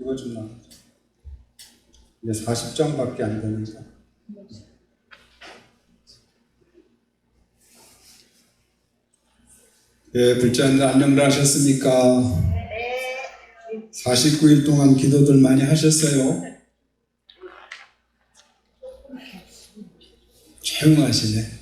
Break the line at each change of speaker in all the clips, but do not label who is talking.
이거 좀 나. 이제 40장밖에 안 되니까. 예, 불자님 안녕들 하셨습니까? 49일 동안 기도들 많이 하셨어요? 조용하시네.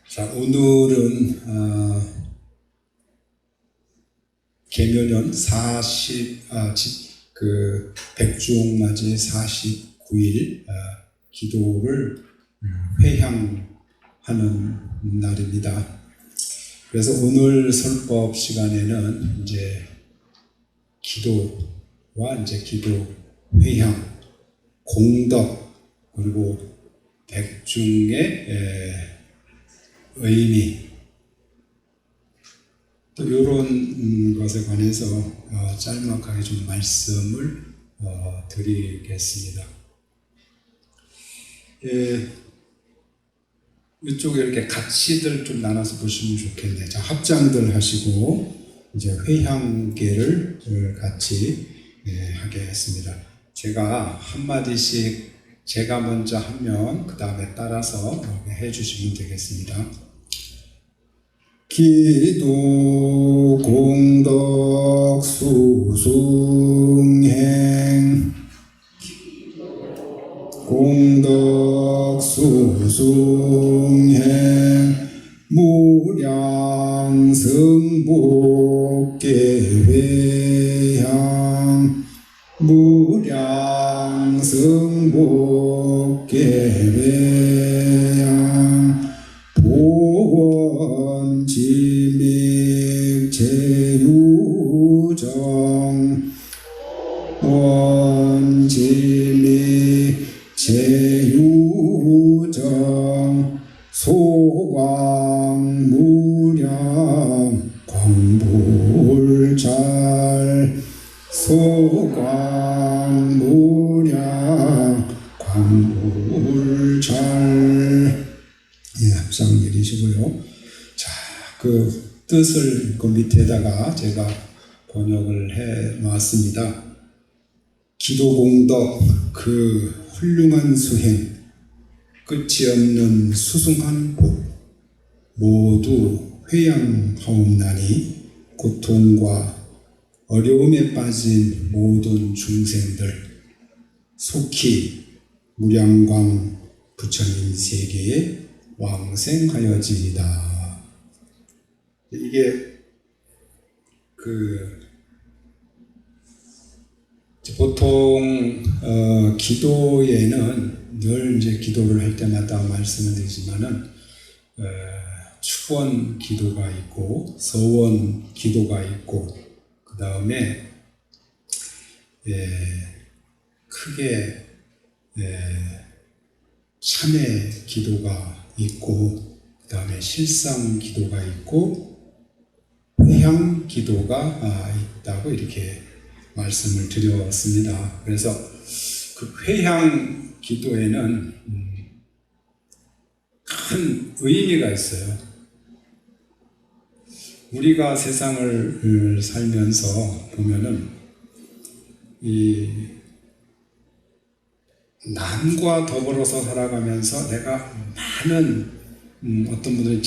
자, 오늘은 계묘년 백주옥맞이 49일 기도를 회향하는 날입니다. 그래서 오늘 설법 시간에는 이제 기도와 이제 기도 회향, 공덕, 그리고 백중의 의미, 또 이런 것에 관해서 짤막하게 좀 말씀을 드리겠습니다. 이쪽에 이렇게 가치들 좀 나눠서 보시면 좋겠네요. 자, 합장들 하시고 이제 회향계를 같이 하겠습니다. 제가 한마디씩 제가 먼저 하면 그 다음에 따라서 해주시면 되겠습니다. 기도 공덕 수승행 공덕 수승행 무량승복계회향 무량승복계회향 보원지믹 제유정 원지믹 제유정 소광무량 광불잘 소광무량 광불잘 합상 내리시고요. 자, 그 뜻을 그 밑에다가 제가 번역을 해 놨습니다. 기도공덕, 그 훌륭한 수행, 끝이 없는 수승한 복, 모두 회양하옵나니 고통과 어려움에 빠진 모든 중생들 속히 무량광 부처님 세계에 왕생하여지이다. 이게 보통 기도에는 늘 이제 기도를 할 때마다 말씀을 드리지만은 축원 기도가 있고 서원 기도가 있고 그 다음에 크게 참회 기도가 있고 그 다음에 실상 기도가 있고 회향 기도가 있다고 이렇게 말씀을 드렸습니다. 그래서 그 회향 기도에는 큰 의미가 있어요. 우리가 세상을 살면서 보면은 이 남과 더불어서 살아가면서 내가 많은 어떤 분들은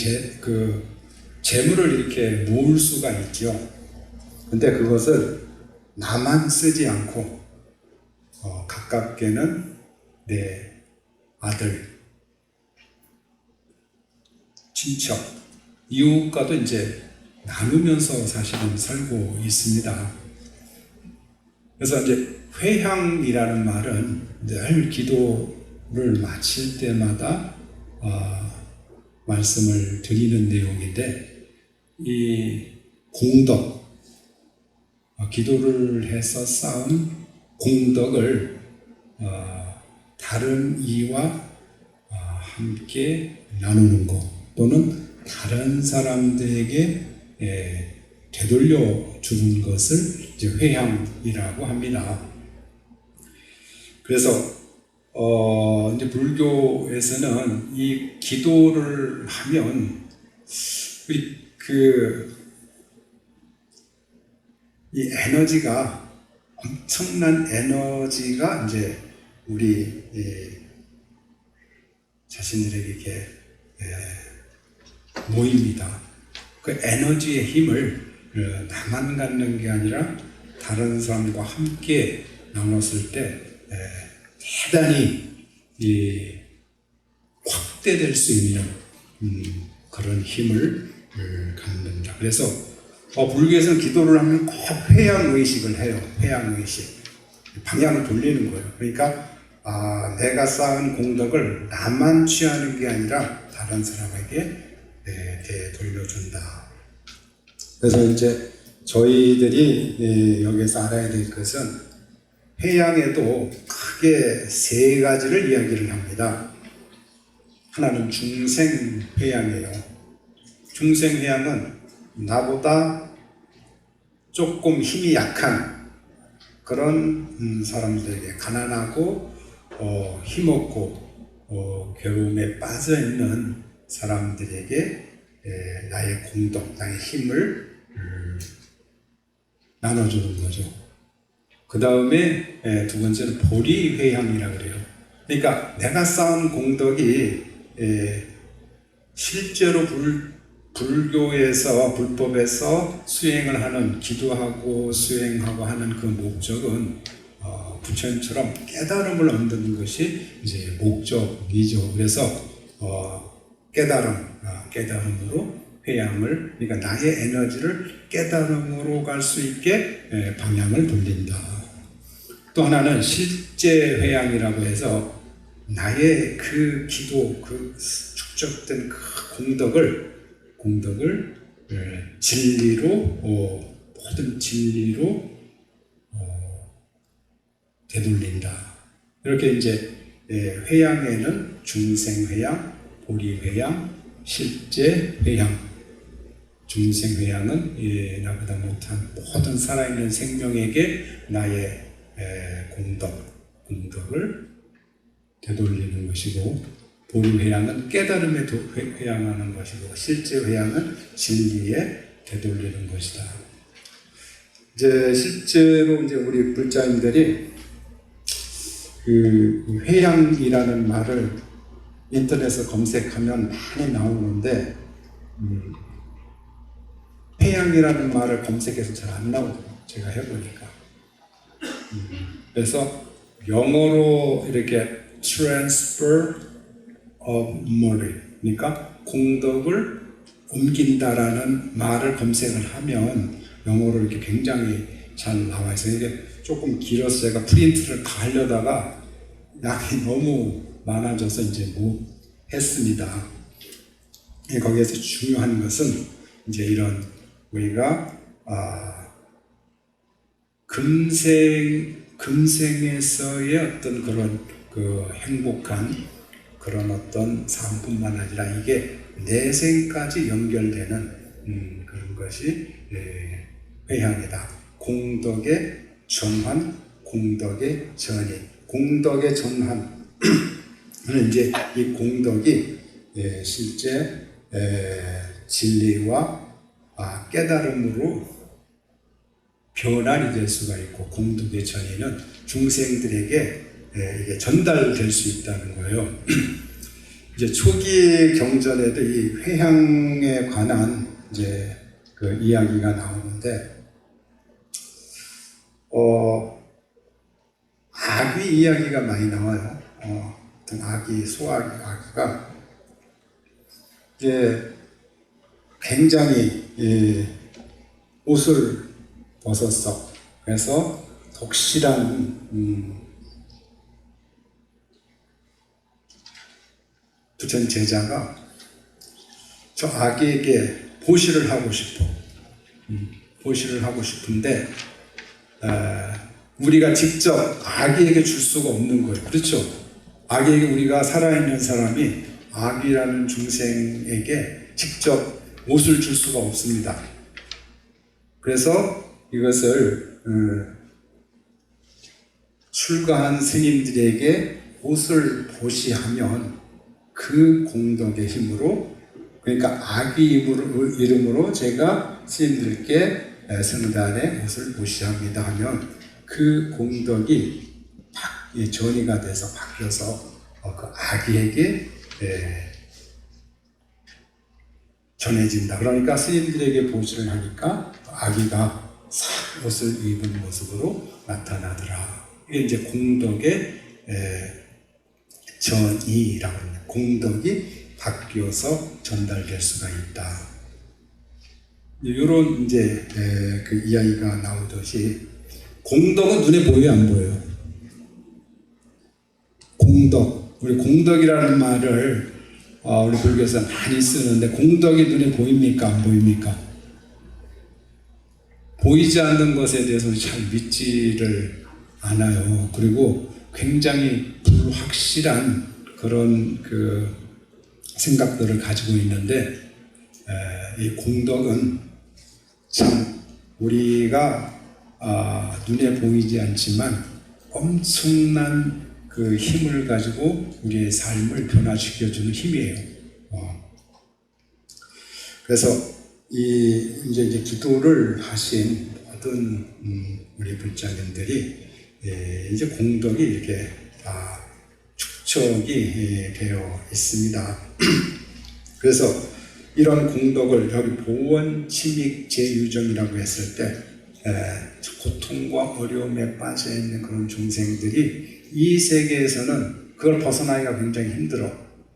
재물을 이렇게 모을 수가 있죠. 근데 그것을 나만 쓰지 않고 가깝게는 내 아들, 친척, 이웃과도 이제 나누면서 사실은 살고 있습니다. 그래서 이제 회향이라는 말은 늘 기도를 마칠 때마다 말씀을 드리는 내용인데, 이 공덕, 기도를 해서 쌓은 공덕을 다른 이와 함께 나누는 것, 또는 다른 사람들에게 되돌려 주는 것을 이제 회향이라고 합니다. 그래서 이제 불교에서는 이 기도를 하면 이 에너지가 엄청난 에너지가 이제 우리 자신들에게 이렇게 모입니다. 그 에너지의 힘을 나만 갖는 게 아니라 다른 사람과 함께 나눴을 때 대단히 확대될 수 있는 그런 힘을 갖는다. 그래서 불교에서는 기도를 하면 꼭 회양의식을 해요. 회양의식. 방향을 돌리는 거예요. 그러니까 내가 쌓은 공덕을 나만 취하는 게 아니라 다른 사람에게 돌려준다. 그래서 이제 저희들이 여기서 알아야 될 것은 회양에도 크게 세 가지를 이야기를 합니다. 하나는 중생회양이에요. 중생회양은 나보다 조금 힘이 약한 그런 사람들에게, 가난하고 힘없고 괴로움에 빠져있는 사람들에게 나의 공덕, 나의 힘을 나눠주는 거죠. 그 다음에 두 번째는 보리회향이라고 그래요. 그러니까 내가 쌓은 공덕이 실제로 불교에서, 불법에서 수행을 하는, 기도하고 수행하고 하는 그 목적은 부처님처럼 깨달음을 얻는 것이 이제 목적이죠. 그래서 깨달음으로 회양을, 그러니까 나의 에너지를 깨달음으로 갈 수 있게 방향을 돌린다. 또 하나는 실제 회양이라고 해서 나의 그 기도, 그 축적된 그 공덕을 진리로, 모든 진리로 되돌린다. 이렇게 이제 회양에는 중생회양, 보리회양, 실제회양. 중생회양은 나보다 못한 모든 살아있는 생명에게 나의 공덕을 되돌리는 것이고, 보리회양은 깨달음에 회양하는 것이고, 실제회양은 진리에 되돌리는 것이다. 이제 실제로 이제 우리 불자님들이 그 회양이라는 말을 인터넷에 검색하면 많이 나오는데, 회양이라는 말을 검색해서 잘 안 나오더라고요. 제가 해보니까. 그래서 영어로 이렇게 transfer of knowledge, 그러니까 공덕을 옮긴다라는 말을 검색을 하면 영어로 이렇게 굉장히 잘 나와 있어요. 이게 조금 길어서 제가 프린트를 다 하려다가 양이 너무 많아져서 이제 못 했습니다. 거기에서 중요한 것은 이제 이런, 우리가 금생에서의 어떤 그런 그 행복한 그런 어떤 삶뿐만 아니라 이게 내생까지 연결되는 그런 것이 회향이다. 공덕의 전환, 공덕의 전이. 공덕의 전환은 이제 이 공덕이 실제 진리와 깨달음으로 변환이 될 수가 있고, 공덕의 전이는 중생들에게 이게 전달될 수 있다는 거예요. 이제 초기 경전에도 이 회향에 관한 이제 그 이야기가 나오는데, 아귀 이야기가 많이 나와요. 어떤 아귀, 소아귀가 이제 굉장히 옷을 벗었어. 그래서 독실한 부처님 제자가 저 아기에게 보시를 하고 싶어. 보시를 하고 싶은데 우리가 직접 아기에게 줄 수가 없는 거예요. 그렇죠? 아기에게, 우리가 살아있는 사람이 아기라는 중생에게 직접 옷을 줄 수가 없습니다. 그래서 이것을 출가한 스님들에게 옷을 보시하면 그 공덕의 힘으로, 그러니까 아기 이름으로 제가 스님들께 성단에 옷을 보시합니다 하면 그 공덕이 전이가 돼서 바뀌어서 그 아기에게 전해진다. 그러니까 스님들에게 보시를 하니까 아기가 싹 옷을 입은 모습으로 나타나더라. 이게 이제 공덕의 전이라고 합니다. 공덕이 바뀌어서 전달될 수가 있다. 이런 이제 그 이야기가 나오듯이 공덕은 눈에 보여요, 안 보여요? 공덕, 우리 공덕이라는 말을 우리 불교에서 많이 쓰는데 공덕이 눈에 보입니까, 안 보입니까? 보이지 않는 것에 대해서는 잘 믿지를 않아요. 그리고 굉장히 불확실한 그런 그 생각들을 가지고 있는데 이 공덕은 참 우리가 눈에 보이지 않지만 엄청난 그 힘을 가지고 우리의 삶을 변화시켜주는 힘이에요. 그래서 이제 기도를 하신 모든 우리 불자님들이 이제 공덕이 이렇게 다 축적이 되어 있습니다. 그래서 이런 공덕을 여기 보원, 침익, 재유정이라고 했을 때 고통과 어려움에 빠져 있는 그런 중생들이 이 세계에서는 그걸 벗어나기가 굉장히 힘들어.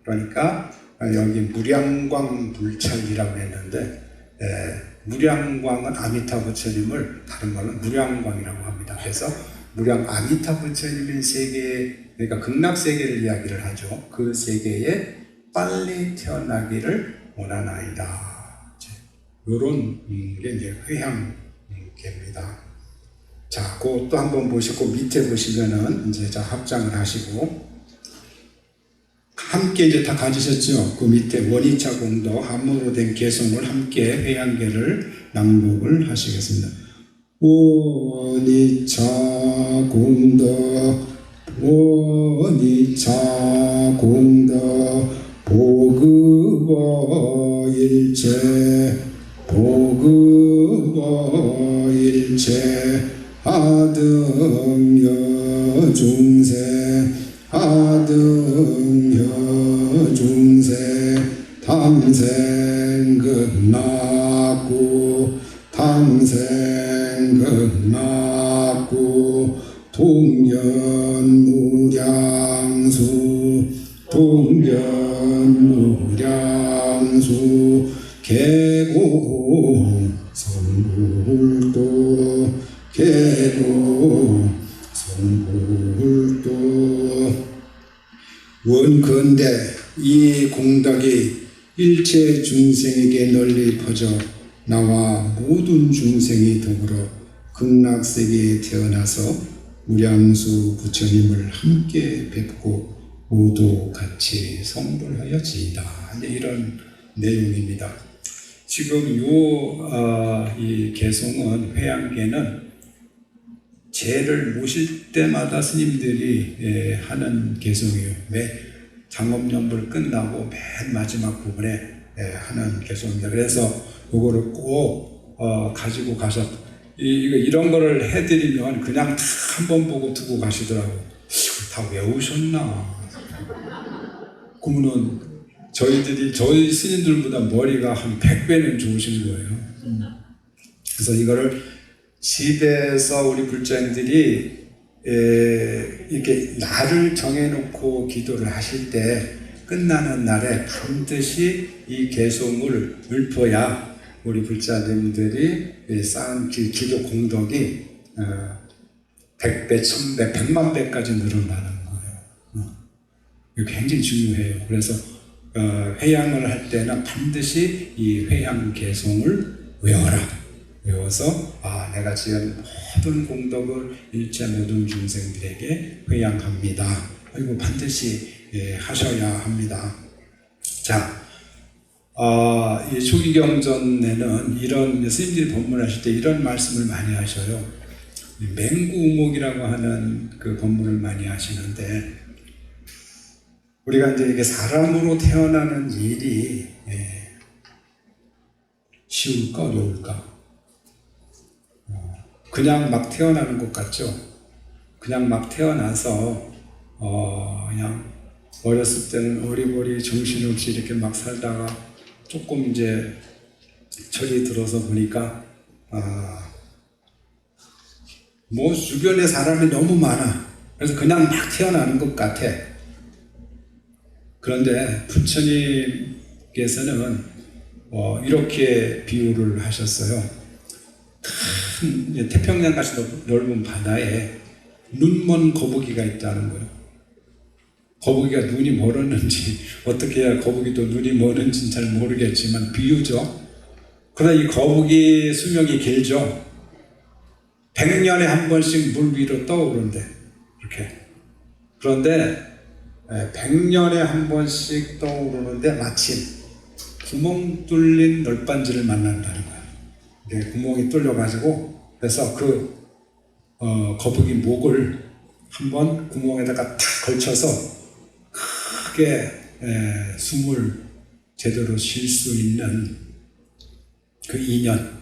그러니까 여기 무량광 불찰이라고 했는데 무량광은 아미타 부처님을 다른 말로 무량광이라고 합니다. 그래서 아미타 부처님의 세계, 그러니까 극락 세계를 이야기를 하죠. 그 세계에 빨리 태어나기를 원하나이다. 이런 게 이제 회향계입니다. 자, 그것도 한번 보시고 밑에 보시면은 이제 자 합장을 하시고 함께 이제 다 가지셨죠. 그 밑에 원이차 공덕 한문으로 된 개성을 함께 회향계를 낭독을 하시겠습니다. 원이차 공덕 원이차 공덕 보급어 일체 보급어 일체 아등여 중세 아등여 중세 탐생극락구 탐생극락구 동연무량수 동연무량수 계고 성불도 계고 성불도 원컨대 이 공덕이 일체 중생에게 널리 퍼져 나와 모든 중생이 더불어 극락세계에 태어나서 무량수 부처님을 함께 뵙고 모두 같이 성불하여지이다. 이런 내용입니다. 지금 이 개송은 회향계는 제를 모실 때마다 스님들이 하는 개송이에요. 매 장엄연불 끝나고 맨 마지막 부분에 하는 개송입니다. 그래서 이거를 꼭 가지고 가서 이런 거를 해드리면 그냥 다 한번 보고 두고 가시더라고요. 다 외우셨나? 그러면은 저희 스님들보다 머리가 한 100배는 좋으신 거예요. 그래서 이거를 집에서 우리 불자님들이 이렇게 날을 정해놓고 기도를 하실 때 끝나는 날에 반드시 이 개송을 읊어야 우리 불자님들이 쌓은 기도 공덕이 100배, 1000배, 100만 배까지 늘어나는 거예요. 이거 굉장히 중요해요. 그래서 회향을 할 때는 반드시 이 회향 개송을 외워라. 외워서 내가 지은 모든 공덕을 일체 모든 중생들에게 회향합니다. 이거 반드시 하셔야 합니다. 자, 이 초기경전에는 이런 스님들이 법문하실 때 이런 말씀을 많이 하셔요. 맹구우목이라고 하는 그 법문을 많이 하시는데 우리가 이제 이게 사람으로 태어나는 일이 쉬울까 어려울까? 그냥 막 태어나는 것 같죠? 그냥 막 태어나서 그냥 어렸을 때는 어리버리 정신없이 이렇게 막 살다가 조금 이제 철이 들어서 보니까 뭐 주변에 사람이 너무 많아. 그래서 그냥 막 태어나는 것 같아. 그런데 부처님께서는 이렇게 비유를 하셨어요. 큰 태평양같이 넓은 바다에 눈먼 거북이가 있다는 거예요. 거북이가 눈이 멀었는지 어떻게 해야 거북이도 눈이 멀은지는 잘 모르겠지만 비유죠. 그러나 이 거북이 수명이 길죠. 100년에 한 번씩 물 위로 떠오른대. 이렇게. 그런데 100년에 한 번씩 떠오르는데 마침 구멍 뚫린 널빤지를 만난다는 거예요. 구멍이 뚫려가지고 그래서 그 거북이 목을 한번 구멍에다가 탁 걸쳐서 크게 숨을 제대로 쉴 수 있는 그 인연.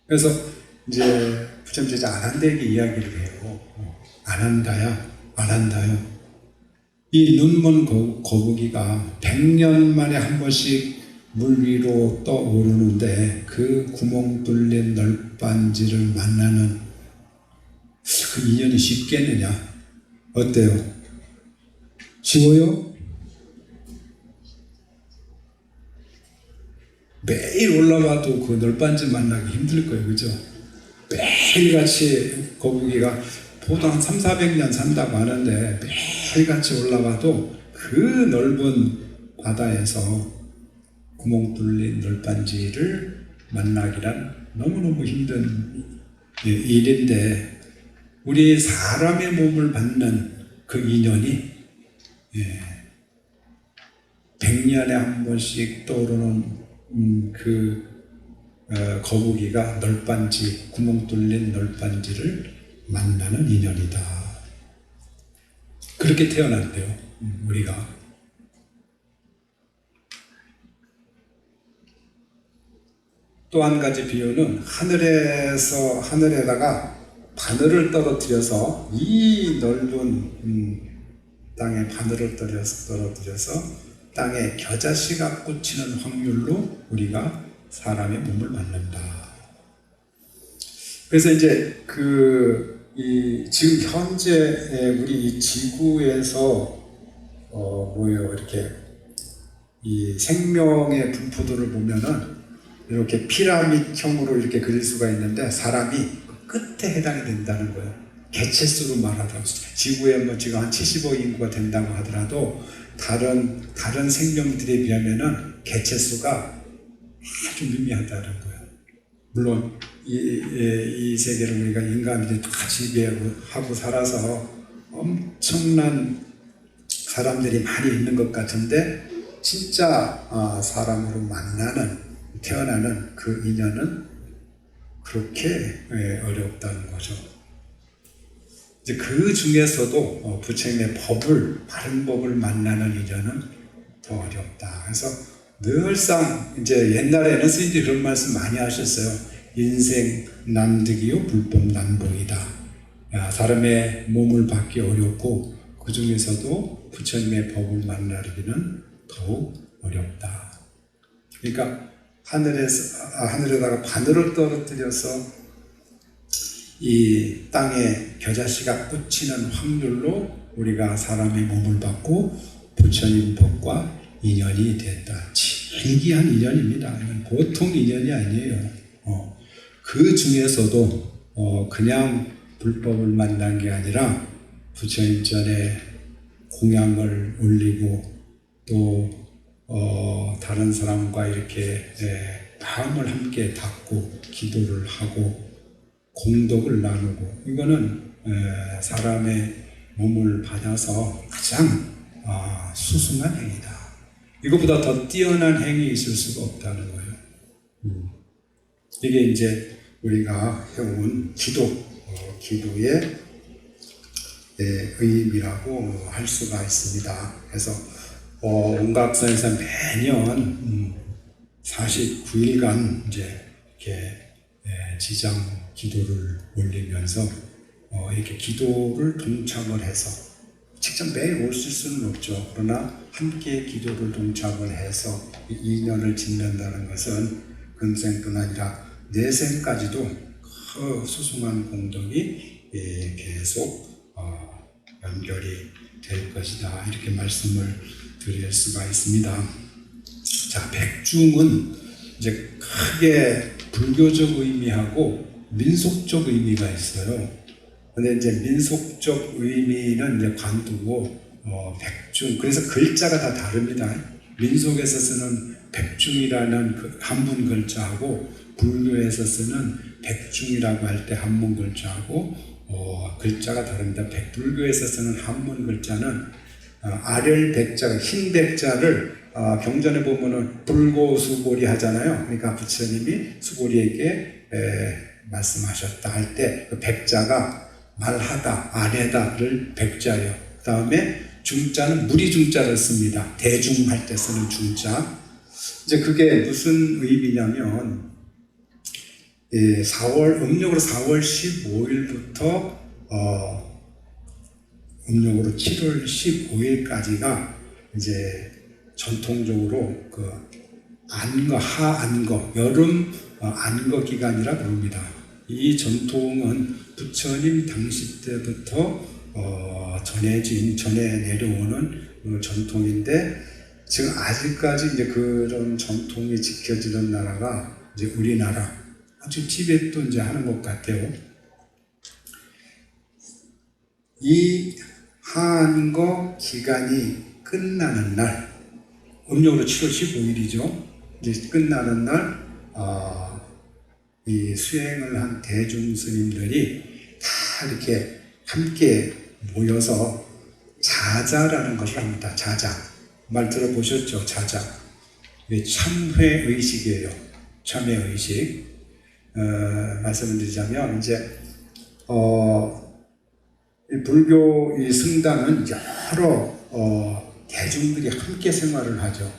그래서 이제 부처님 안 한다기 이야기를 해요. 안 한다야, 안 한다요. 이 눈먼 거북이가 100년 만에 한 번씩 물 위로 떠오르는데 그 구멍 뚫린 널빤지를 만나는 그 인연이 쉽겠느냐? 어때요? 쉬워요? 매일 올라와도 그 널빤지 만나기 힘들 거예요. 그죠? 매일같이 거북이가 보통 한 300~400년 산다고 하는데 매일같이 올라와도 그 넓은 바다에서 구멍 뚫린 널빤지를 만나기란 너무너무 힘든 일인데 우리 사람의 몸을 받는 그 인연이 100년에 한 번씩 떠오르는 거북이가 널빤지, 구멍 뚫린 널빤지를 만나는 인연이다. 그렇게 태어났대요, 우리가. 또 한 가지 비유는 하늘에다가 바늘을 떨어뜨려서 이 넓은 땅에 바늘을 떨어뜨려서 땅에 겨자씨가 꽂히는 확률로 우리가 사람의 몸을 만든다. 그래서 이제 지금 현재 우리 이 지구에서 이렇게 이 생명의 분포도를 보면은 이렇게 피라밋형으로 이렇게 그릴 수가 있는데 사람이 끝에 해당이 된다는 거예요. 개체수로 말하더라도 지구에 뭐 지금 한 70억 인구가 된다고 하더라도 다른 생명들에 비하면은 개체수가 아주 미미하다는 거예요. 물론 이 세계를 우리가 인간들이 다 지배하고 살아서 엄청난 사람들이 많이 있는 것 같은데 진짜 사람으로 태어나는 그 인연은 그렇게 어렵다는 거죠. 이제 그 중에서도 부처님의 바른 법을 만나는 인연은 더 어렵다. 그래서 늘상 이제 옛날에는 스님들이 그런 말씀 많이 하셨어요. 인생 난득이요 불법 난복이다. 사람의 몸을 받기 어렵고 그 중에서도 부처님의 법을 만나기는 더욱 어렵다. 그러니까 하늘에다가 바늘을 떨어뜨려서 이 땅에 겨자씨가 꽂히는 확률로 우리가 사람의 몸을 받고 부처님 법과 인연이 됐다. 신기한 인연입니다. 이건 보통 인연이 아니에요. 그 중에서도 그냥 불법을 만난 게 아니라 부처님 전에 공양을 올리고 또 다른 사람과 이렇게 마음을 함께 닦고 기도를 하고 공덕을 나누고 이거는 사람의 몸을 받아서 가장 수승한 행위다. 이것보다 더 뛰어난 행위 있을 수가 없다는 거예요. 이게 이제 우리가 해온 기도의 의미라고 할 수가 있습니다. 그래서 온각사에서 매년 49일간 이제 이렇게 지장 기도를 올리면서 이렇게 기도를 동참을 해서 직접 매일 오실 수는 없죠. 그러나 함께 기도를 동참을 해서 인연을 짓는다는 것은 금생뿐 아니라 내생까지도 그 소중한 공덕이 계속 연결이 될 것이다. 이렇게 말씀을 드릴 수가 있습니다. 자, 백중은 이제 크게 불교적 의미하고 민속적 의미가 있어요. 근데 이제 민속적 의미는 이제 관두고 백중, 그래서 글자가 다 다릅니다. 민속에서 쓰는 백중이라는 그 한문 글자하고 불교에서 쓰는 백중이라고 할 때 한문 글자하고 글자가 다릅니다. 불교에서 쓰는 한문 글자는 아렐 백자가 흰 백자를 경전에 보면은 불고수고리 하잖아요. 그러니까 부처님이 수고리에게 말씀하셨다 할 때 그 백자가 말하다, 아래다를 백자예요. 그 다음에 중자는 무리중자를 씁니다. 대중할 때 쓰는 중자. 이제 그게 무슨 의미냐면 음력으로 4월 15일부터 음력으로 7월 15일까지가 이제 전통적으로 그 안거, 하안거, 여름 안거 기간이라 부릅니다. 이 전통은 부처님 당시 때부터 전해 내려오는 전통인데 지금 아직까지 이제 그런 전통이 지켜지는 나라가 이제 우리나라, 아주 티벳도 이제 하는 것 같아요. 이 하안거 기간이 끝나는 날, 음력으로 7월 15일이죠. 이제 끝나는 날, 이 수행을 한 대중 스님들이 다 이렇게 함께 모여서 자자라는 것을 합니다. 자자. 말 들어보셨죠? 자자. 이게 참회의식이에요. 참회의식. 말씀을 드리자면, 이제, 이 불교 이 승단은 여러 대중들이 함께 생활을 하죠.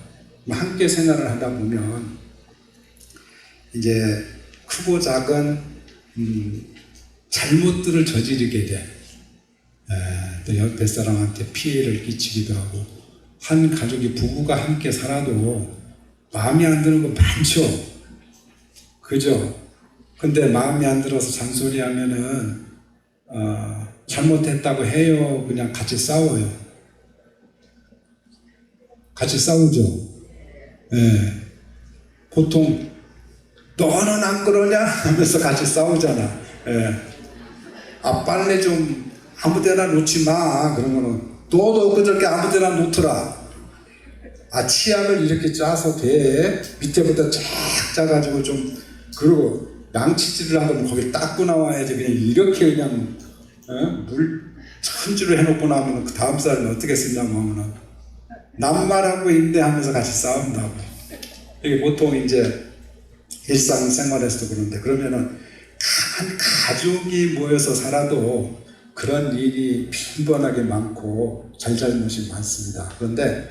함께 생활을 하다 보면, 이제 크고 작은 잘못들을 저지르게 돼. 또 옆에 사람한테 피해를 끼치기도 하고, 한 가족이 부부가 함께 살아도 마음에 안 드는 거 많죠. 그죠? 근데 마음에 안 들어서 잔소리 하면은 잘못했다고 해요. 그냥 같이 싸워요. 같이 싸우죠. 보통 너는 안 그러냐? 하면서 같이 싸우잖아. 빨래 좀 아무 데나 놓지 마. 그러면은 너도 그저께 아무 데나 놓더라. 치약을 이렇게 짜서 배에 밑에부터 쫙 짜가지고 좀, 그리고 양치질을 하면 거기 닦고 나와야지. 그냥 이렇게 그냥 물 천지로 해놓고 나면 그 다음 살은 어떻게 쓰냐고 하면은 남말하고 있네 하면서 같이 싸운다고. 이게 보통 이제 일상생활에서도 그런데, 그러면은 한 가족이 모여서 살아도 그런 일이 빈번하게 많고 잘잘못이 많습니다. 그런데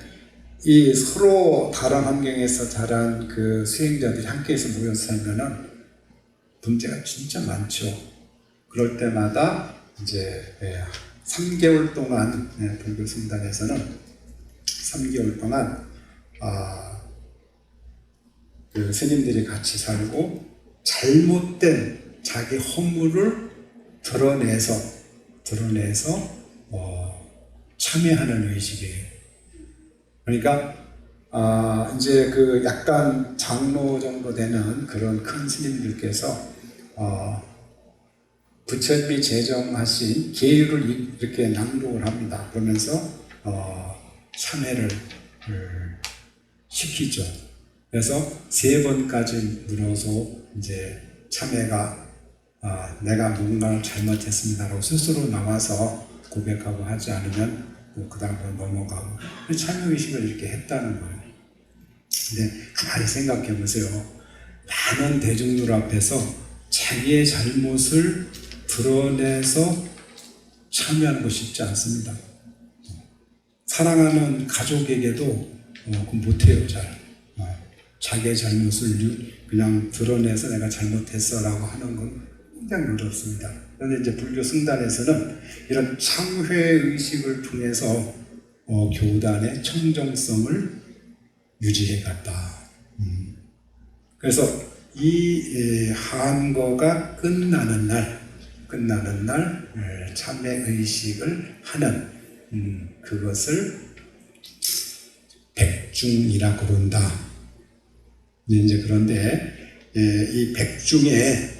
이 서로 다른 환경에서 자란 그 수행자들이 함께해서 모여서 살면은 문제가 진짜 많죠. 그럴 때마다 이제 3개월 동안 불교 승단에서는 3개월 동안 그 스님들이 같이 살고 잘못된 자기 허물을 드러내서 참회하는 의식이에요. 그러니까 이제 그 약간 장로 정도 되는 그런 큰 스님들께서 부처님이 제정하신 계율을 이렇게 낭독을 합니다. 그러면서 참회를 시키죠. 그래서 3번까지 물어서 이제 참회가 내가 뭔가를 잘못했습니다라고 스스로 나와서 고백하고 하지 않으면 그 다음으로 넘어가고, 참여의식을 이렇게 했다는 거예요. 근데 가만히 생각해 보세요. 많은 대중들 앞에서 자기의 잘못을 드러내서 참여하는 거 쉽지 않습니다. 사랑하는 가족에게도 그 못해요, 잘. 자기의 잘못을 그냥 드러내서 내가 잘못했어라고 하는 건 굉장히 어렵습니다. 그런데 이제 불교 승단에서는 이런 참회 의식을 통해서 교단의 청정성을 유지해 갔다. 그래서 이 한거가 끝나는 날 참회 의식을 하는 그것을 백중이라 그런다. 이제 그런데 이 백중에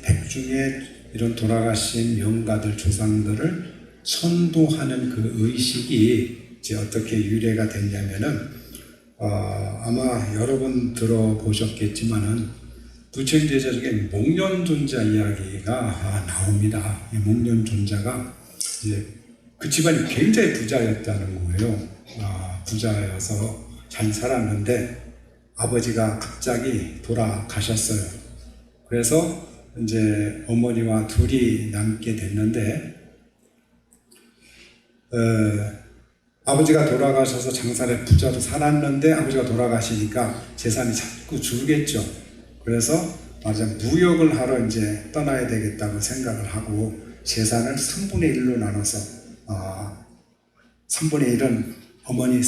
이런 돌아가신 영가들 조상들을 천도하는 그 의식이 이제 어떻게 유래가 됐냐면은 아마 여러 번 들어보셨겠지만은 부처님제자 중에 목련존자 이야기가 나옵니다. 이 목련존자가 이제 그 집안이 굉장히 부자였다는 거예요. 부자여서 잘 살았는데 아버지가 갑자기 돌아가셨어요. 그래서 이제 어머니와 둘이 남게 됐는데 아버지가 돌아가셔서 장사를 부자로 살았는데 아버지가 돌아가시니까 재산이 자꾸 줄겠죠. 그래서 말하자면 무역을 하러 이제 떠나야 되겠다고 생각을 하고 재산을 3분의 1로 나눠서 3분의 1은 어머니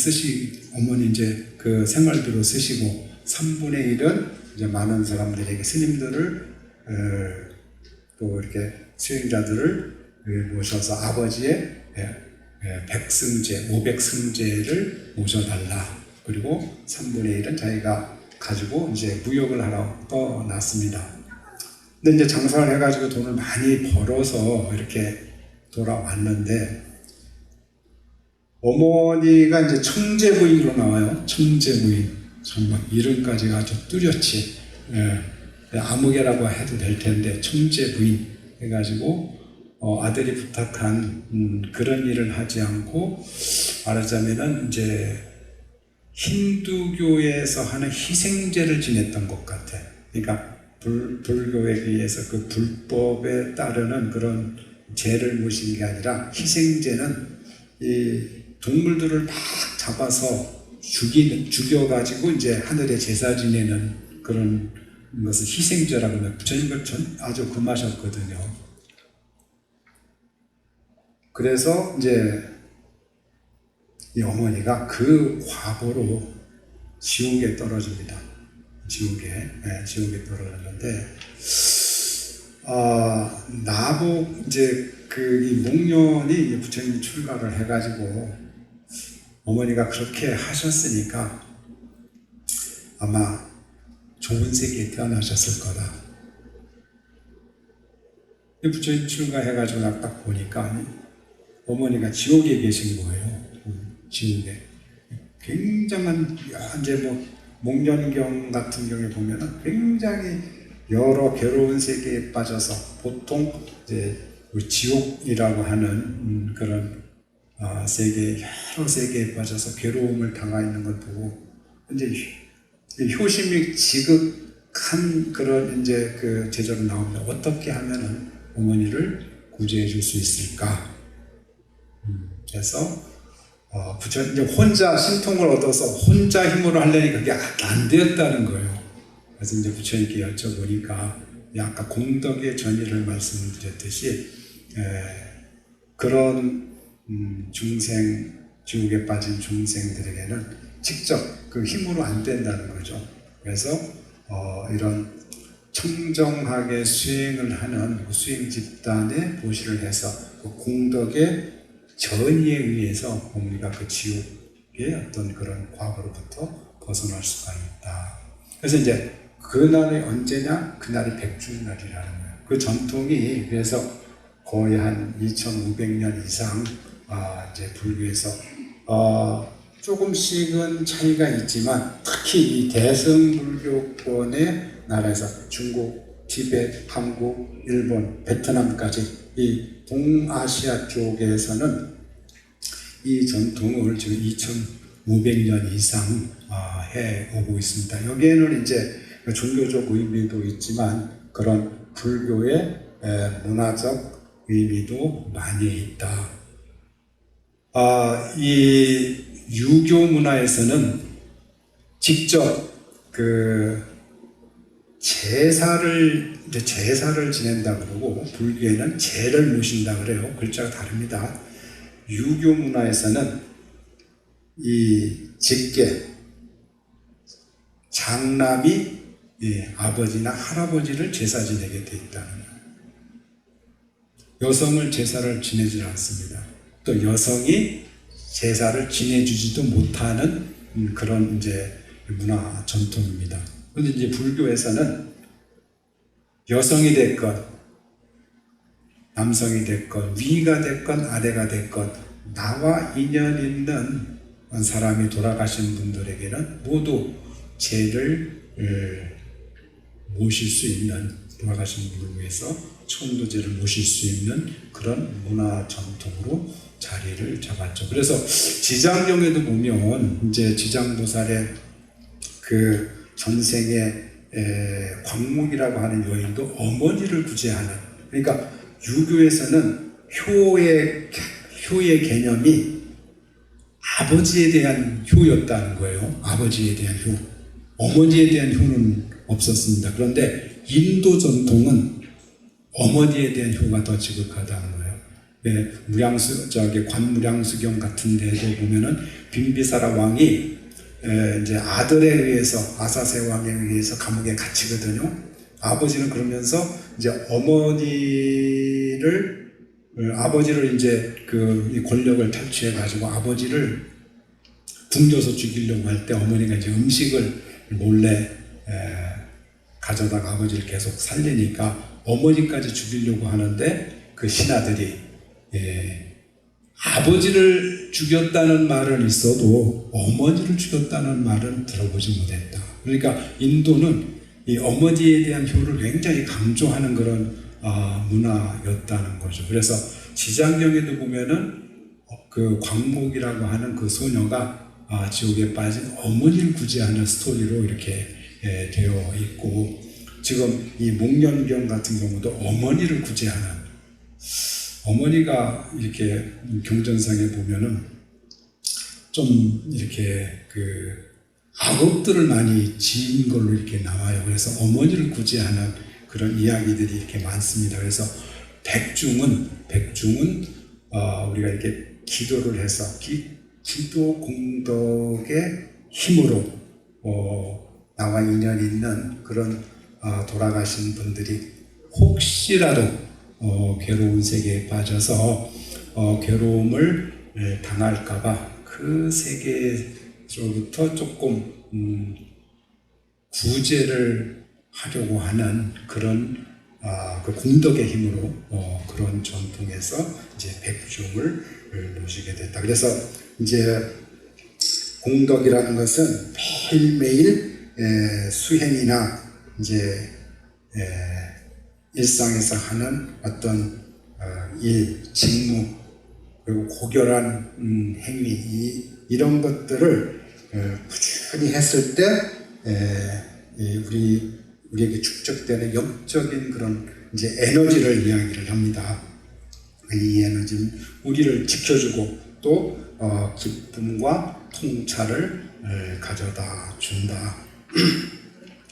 이제 그 생활비로 쓰시고 3분의 1은 이제 많은 사람들에게 스님들을 또 이렇게 수행자들을 모셔서 아버지의 백승제, 500승제를 모셔달라. 그리고 3분의 1은 자기가 가지고 이제 무역을 하러 떠났습니다. 근데 이제 장사를 해가지고 돈을 많이 벌어서 이렇게 돌아왔는데 어머니가 이제 청제부인으로 나와요. 청제부인. 정말 이름까지가 아주 뚜렷이 아무개라고 해도 될 텐데 청제부인 해가지고 아들이 부탁한 그런 일을 하지 않고 말하자면은 이제 힌두교에서 하는 희생제를 지냈던 것 같아. 그러니까 불교에 의해서 그 불법에 따르는 그런 죄를 모신 게 아니라 희생제는 이 동물들을 막 잡아서 죽여가지고 이제 하늘에 제사 지내는 그런 것을 희생제라고 하면 부처님을 아주 금하셨거든요. 그래서 이제 이 어머니가 그 과보로 지옥에 떨어집니다. 지옥에 떨어졌는데, 나복 이제 이 목련이 부처님 출가를 해가지고 어머니가 그렇게 하셨으니까 아마 좋은 세계에 태어나셨을 거다. 부처님 출가해가지고 딱 보니까 어머니가 지옥에 계신 거예요. 지옥에. 굉장한, 이제 목련경 같은 경우에 보면은 굉장히 여러 괴로운 세계에 빠져서 보통 이제 지옥이라고 하는 그런 세계, 여러 세계에 빠져서 괴로움을 당하 있는 걸 보고 이제 효심이 지극한 그런 이제 그 제자로 나옵니다. 어떻게 하면은 어머니를 구제해 줄 수 있을까? 그래서 부처님 이제 혼자 신통을 얻어서 혼자 힘으로 하려니까 그게 안 되었다는 거예요. 그래서 이제 부처님께 여쭤보니까 아까 공덕의 전의를 말씀을 드렸듯이 그런 중생, 지옥에 빠진 중생들에게는 직접 그 힘으로 안 된다는 거죠. 그래서 이런 청정하게 수행을 하는 수행 집단에 보시를 해서 그 공덕의 전의에 의해서 어머니가 그 지옥의 어떤 그런 과거로부터 벗어날 수가 있다. 그래서 이제 그날이 언제냐? 그날이 백중날이라는 거예요. 그 전통이 그래서 거의 한 2500년 이상 이제 불교에서 조금씩은 차이가 있지만 특히 이 대승불교권의 나라에서 중국, 티베트, 한국, 일본, 베트남까지 이 동아시아 쪽에서는 이 전통을 지금 2500년 이상 해오고 있습니다. 여기에는 이제 종교적 의미도 있지만 그런 불교의 문화적 의미도 많이 있다. 이 유교 문화에서는 직접 그 제사를 지낸다 그러고 불교에는 제를 모신다 그래요. 글자가 다릅니다. 유교 문화에서는 이 직계 장남이 아버지나 할아버지를 제사 지내게 돼 있다는 거예요. 여성을 제사를 지내지 않습니다. 또 여성이 제사를 지내주지도 못하는 그런 이제 문화 전통입니다. 그런데 이제 불교에서는 여성이 됐건 남성이 됐건 위가 됐건 아래가 됐건 나와 인연 있는 사람이 돌아가신 분들에게는 모두 제를 모실 수 있는, 돌아가신 분을 위해서 천도제를 모실 수 있는 그런 문화 전통으로 자리를 잡았죠. 그래서 지장경에도 보면 이제 지장보살의 그 전생의 광목이라고 하는 여인도 어머니를 구제하는, 그러니까 유교에서는 효의 개념이 아버지에 대한 효였다는 거예요. 아버지에 대한 효. 어머니에 대한 효는 없었습니다. 그런데 인도 전통은 어머니에 대한 효가 더 지극하다는 거예요. 관무량수경 같은 데도 보면은 빈비사라 왕이 이제 아들에 의해서, 아사세 왕에 의해서 감옥에 갇히거든요. 아버지는 그러면서 이제 아버지를 이제 그 권력을 탈취해 가지고 아버지를 굶겨서 죽이려고 할 때 어머니가 이제 음식을 몰래 가져다가 아버지를 계속 살리니까 어머니까지 죽이려고 하는데 그 신하들이 아버지를 죽였다는 말은 있어도 어머니를 죽였다는 말은 들어보지 못했다. 그러니까 인도는 이 어머니에 대한 효를 굉장히 강조하는 그런 문화였다는 거죠. 그래서 지장경에도 보면은 그 광목이라고 하는 그 소녀가 지옥에 빠진 어머니를 구제하는 스토리로 이렇게 되어 있고, 지금 이 목련경 같은 경우도 어머니를 구제하는, 어머니가 이렇게 경전상에 보면은 좀 이렇게 그 악업들을 많이 지은 걸로 이렇게 나와요. 그래서 어머니를 구제하는 그런 이야기들이 이렇게 많습니다. 그래서 백중은 우리가 이렇게 기도를 해서 기도 공덕의 힘으로 나와 인연 있는 그런 돌아가신 분들이 혹시라도 괴로운 세계에 빠져서 괴로움을 당할까봐 그 세계로부터 조금 구제를 하려고 하는 그런 그 공덕의 힘으로 그런 전통에서 이제 백중을 모시게 됐다. 그래서 이제 공덕이라는 것은 매일매일 수행이나 이제 일상에서 하는 어떤 일, 직무, 그리고 고결한 행위, 이런 것들을 꾸준히 했을 때 우리에게 축적되는 영적인 그런 이제 에너지를 이야기를 합니다. 이 에너지는 우리를 지켜주고 또 기쁨과 통찰을 가져다 준다.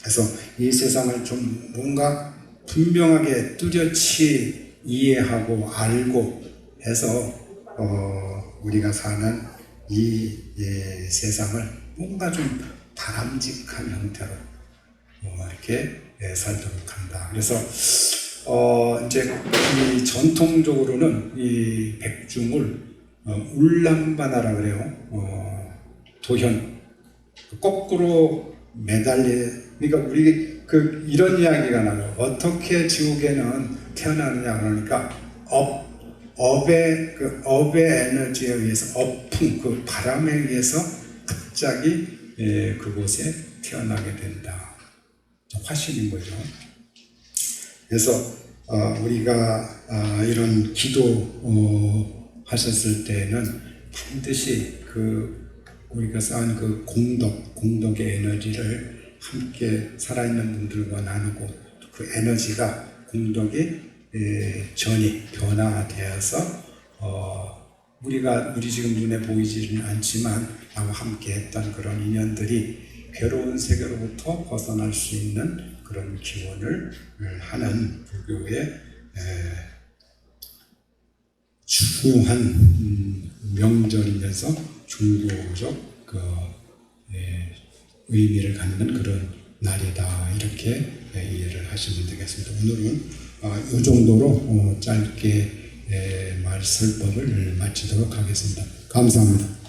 그래서 이 세상을 좀 뭔가 분명하게 뚜렷이 이해하고 알고 해서 우리가 사는 이 세상을 뭔가 좀 바람직한 형태로 이렇게 살도록 한다. 그래서 이제 이 전통적으로는 이 백중을 울람바나라 그래요. 도현, 거꾸로 그러니까 우리 이런 이야기가 나요. 어떻게 지옥에는 태어나느냐 그러니까 업의 에너지에 의해서 업풍, 그 바람에 의해서 갑자기 그곳에 태어나게 된다. 화신인 거죠. 그래서 우리가 이런 기도 하셨을 때는 반드시 우리가 쌓은 그 공덕의 에너지를 함께 살아있는 분들과 나누고, 그 에너지가 공덕의 전이 변화되어서 우리 지금 눈에 보이지는 않지만 나와 함께 했던 그런 인연들이 괴로운 세계로부터 벗어날 수 있는 그런 기원을 하는 불교의 중요한 명절이면서 종교적 의미를 갖는 그런 날이다, 이렇게 이해를 하시면 되겠습니다. 오늘은 이 정도로 짧게 말설법을 마치도록 하겠습니다. 감사합니다.